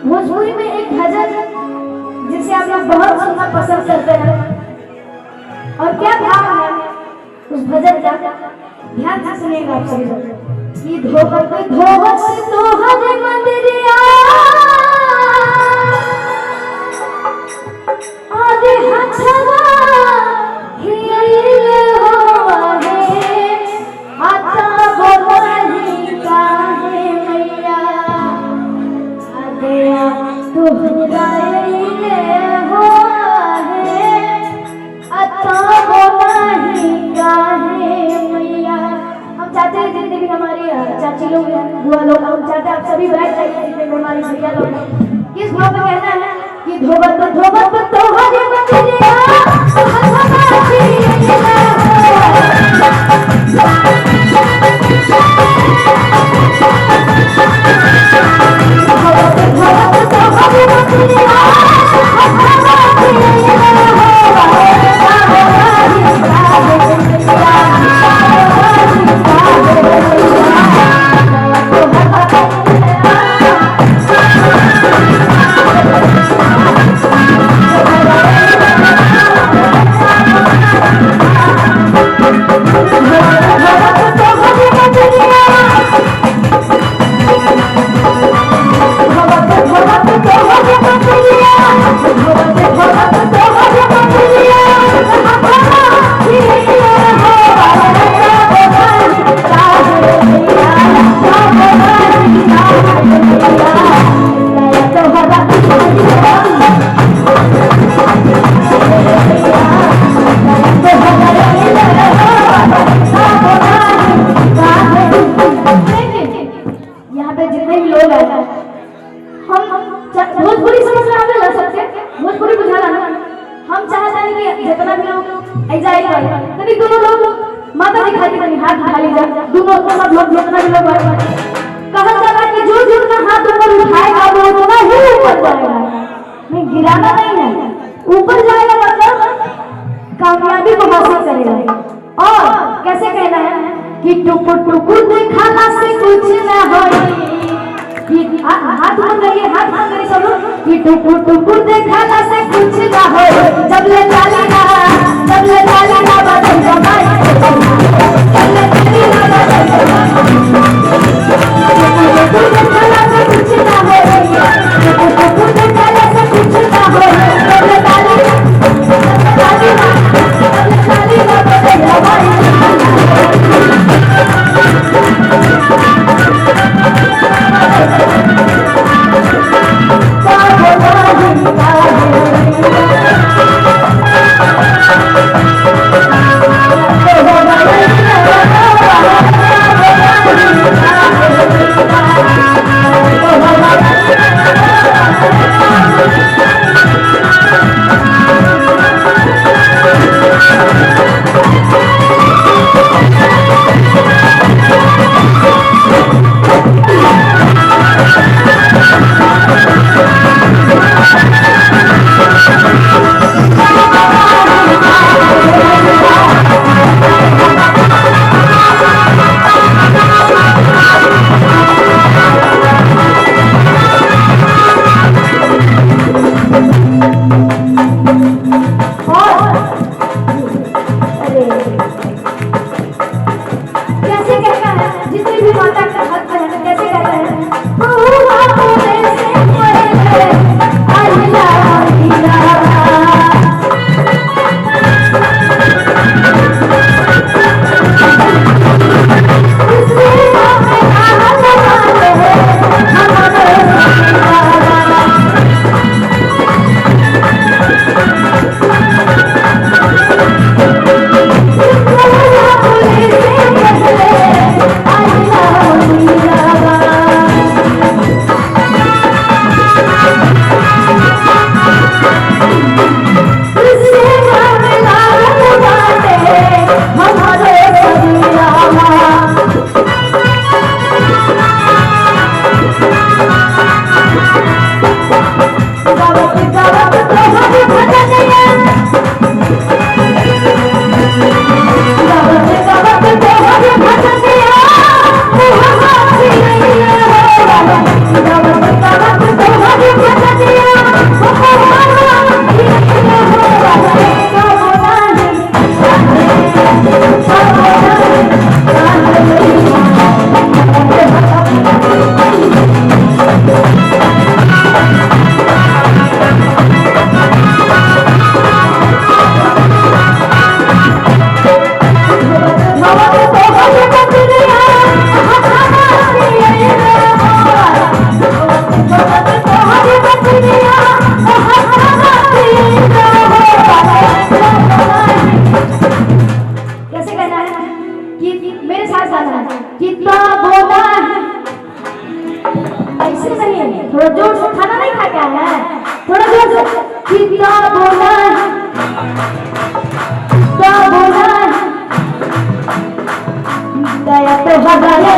भोजपुरी में एक भजन जिसे आप लोग बहुत सुनना पसंद करते हैं, और क्या भाव है उस भजन का, ध्यान से सुनिएगा आप सभी लोग। कि धोवत धोवत तोहर मंदिरिया आदे हथवा हियल होवे आता बोलही काहे मैया आदे तुहराइले होवे आता बोलही काहे मैया। हम चाहते हैं जितने भी हमारी चाची लोग हैं, बुआ लोग, हम चाहते हैं आप सभी बैठ जाइए जितने भी हमारी भैया लोग हैं। किस भाव में कहना है कि धोवत धोवत तोहरे मंदिरिया हथवा हियल भोजपुरी समझ रहा है ना सबसे, भोजपुरी बुझा रहा है। हम चाहते हैं कि जितना भी लोग एंजॉय करें, तभी दोनों लोग माता दिखा के तनी हाथ उठा लीजिए, दोनों सब लोग जितना भी लोग कहा जाता है कि जो जितना हाथ ऊपर उठाएगा वो उतना ही ऊपर जाएगा, नहीं गिराना नहीं है, ऊपर जाएगा मतलब कामयाबी को हासिल करेगा। और कैसे कहना है कि टुकुर टुकुर दिखाना से कुछ ना होई, हाथ बंद करिए, हाथ बंद करिए सब लोग। कि टुकुर टुकुर दिखाना से कुछ ना होई, जब ले डाली ना बदल जमाई, जब ले डाली ना बदल टुकुर दिखाना से कुछ ना होई, टुकुर दिखाना से कुछ ना होई, जब ले डाली ना बदल जमाई। बोला दया तो हमारे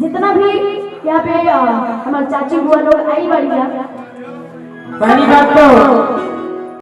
जितना भी यहाँ पे हमारे चाची बुआ लोग आई बाड़ी जा पहली बात तो